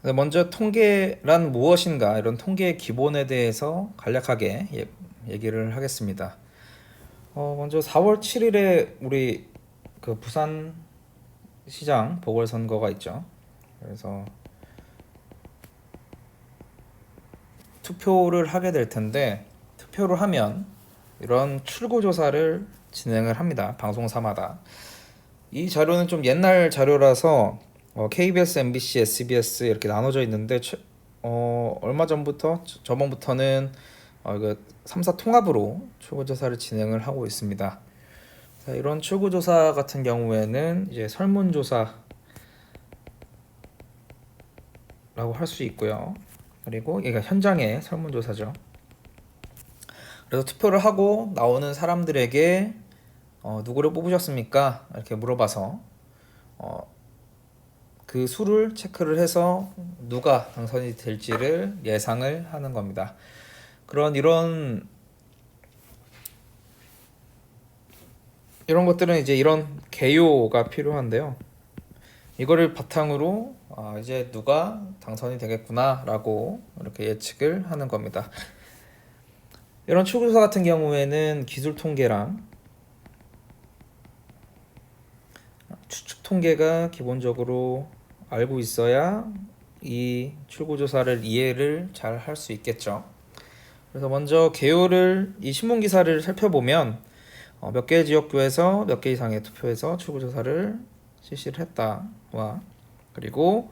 먼저 통계란 무엇인가 이런 통계의 기본에 대해서 간략하게 얘기를 하겠습니다. 먼저 4월 7일에 우리 그 부산 시장 보궐선거가 있죠. 그래서 투표를 하게 될 텐데 투표를 하면 이런 출구조사를 진행을 합니다. 방송사마다. 이 자료는 좀 옛날 자료라서 KBS, MBC, SBS 이렇게 나눠져 있는데 얼마 전부터 저번부터는 이거 3사 통합으로 출구조사를 진행을 하고 있습니다. 자, 이런 출구조사 같은 경우에는 이제 설문조사라고 할 수 있고요. 그리고 이게 현장의 설문조사죠. 그래서 투표를 하고 나오는 사람들에게 누구를 뽑으셨습니까? 이렇게 물어봐서 그 수를 체크를 해서 누가 당선이 될지를 예상을 하는 겁니다. 이런 것들은 이제 이런 개요가 필요한데요. 이거를 바탕으로 이제 누가 당선이 되겠구나라고 이렇게 예측을 하는 겁니다. 이런 출구조사 같은 경우에는 기술 통계랑 추측 통계가 기본적으로 알고 있어야 이 출구조사를 이해를 잘 할 수 있겠죠. 그래서 먼저 개요를 이 신문 기사를 살펴보면 몇 개의 지역구에서 몇 개 이상의 투표에서 출구조사를 실시를 했다와 그리고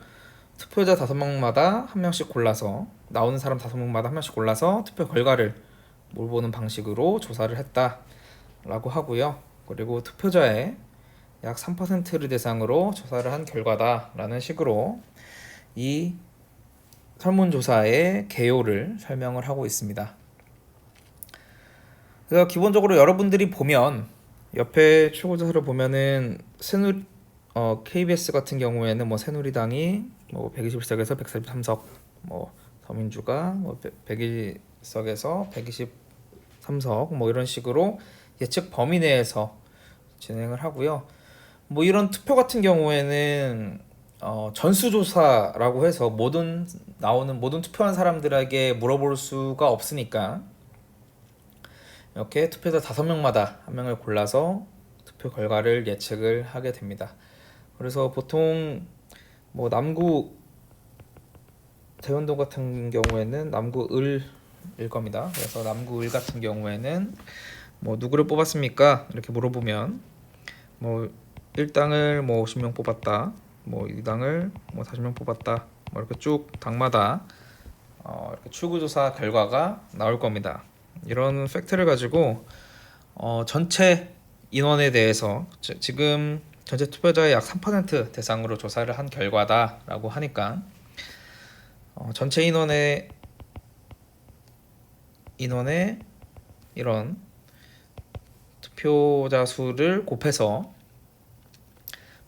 투표자 5명마다 한 명씩 골라서 나오는 사람 5명마다 한 명씩 골라서 투표 결과를 몰보는 방식으로 조사를 했다라고 하고요. 그리고 투표자의 약 3%를 대상으로 조사를 한 결과다라는 식으로 이 설문조사의 개요를 설명을 하고 있습니다. 그래서 기본적으로 여러분들이 보면 옆에 출구조사를 보면은 KBS 같은 경우에는 새누리당이 121석에서 143석, 더민주가 101석에서 123석 이런 식으로 예측 범위 내에서 진행을 하고요. 이런 투표 같은 경우에는 전수조사라고 해서 나오는 모든 투표한 사람들에게 물어볼 수가 없으니까 이렇게 투표자 5명마다 한 명을 골라서 투표 결과를 예측을 하게 됩니다. 그래서 보통 남구 대원동 같은 경우에는 남구을일 겁니다. 그래서 남구을 같은 경우에는 누구를 뽑았습니까? 이렇게 물어보면 1당을 50명 뽑았다. 2당을 40명 뽑았다. 이렇게 쭉 당마다 이렇게 출구조사 결과가 나올 겁니다. 이런 팩트를 가지고 전체 인원에 대해서 지금 전체 투표자의 약 3% 대상으로 조사를 한 결과다라고 하니까 전체 인원의 이런 투표자 수를 곱해서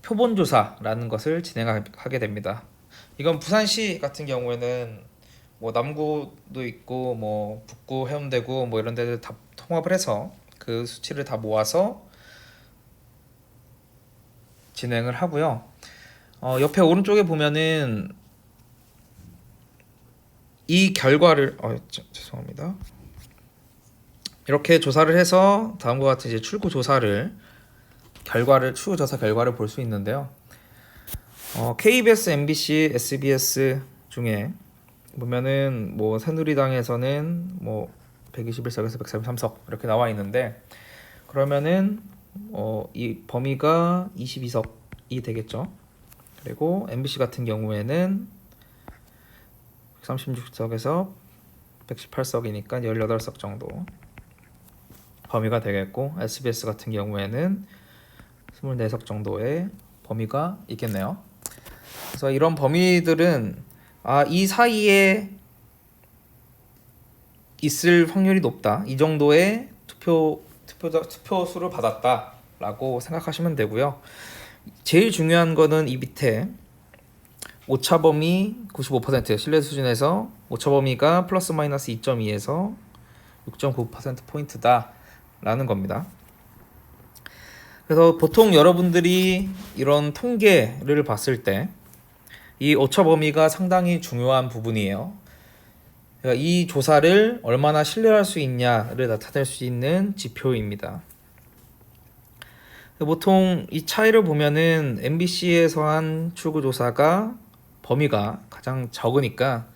표본조사라는 것을 진행하게 됩니다. 이건 부산시 같은 경우에는 남구도 있고 북구, 해운대구 이런 데들 다 통합을 해서 그 수치를 다 모아서 진행을 하고요. 옆에 오른쪽에 보면은 이 결과를 죄송합니다. 이렇게 조사를 해서 다음과 같은 이제 출구조사 결과를 볼 수 있는데요. KBS, MBC, SBS 중에 보면은 새누리당에서는 121석에서 143석 이렇게 나와 있는데 그러면은 이 범위가 22석이 되겠죠. 그리고 MBC 같은 경우에는 136석에서 118석이니까 18석 정도 범위가 되겠고 SBS 같은 경우에는 24석 정도의 범위가 있겠네요. 그래서 이런 범위들은 이 사이에 있을 확률이 높다. 이 정도의 투표수를 받았다라고 생각하시면 되고요. 제일 중요한 거는 이 밑에 오차 범위 95% 신뢰 수준에서 오차 범위가 플러스 마이너스 2.2에서 6.9%포인트다라는 겁니다. 그래서 보통 여러분들이 이런 통계를 봤을 때 이 오차 범위가 상당히 중요한 부분이에요. 그러니까 이 조사를 얼마나 신뢰할 수 있냐를 나타낼 수 있는 지표입니다. 보통 이 차이를 보면은 MBC에서 한 출구조사가 범위가 가장 적으니까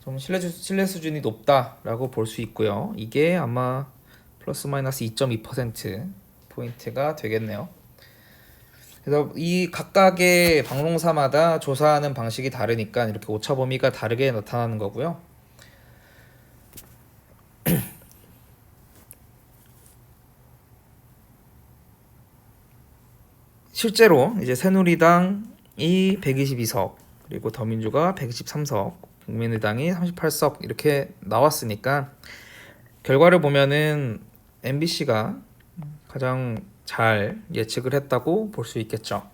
좀 신뢰 수준이 높다라고 볼 수 있고요. 이게 아마 플러스 마이너스 2.2% 포인트가 되겠네요. 그래서 이 각각의 방송사마다 조사하는 방식이 다르니까 이렇게 오차 범위가 다르게 나타나는 거고요. 실제로 이제 새누리당이 122석, 그리고 더민주가 123석, 국민의당이 38석 이렇게 나왔으니까 결과를 보면은 MBC가 가장 잘 예측을 했다고 볼 수 있겠죠.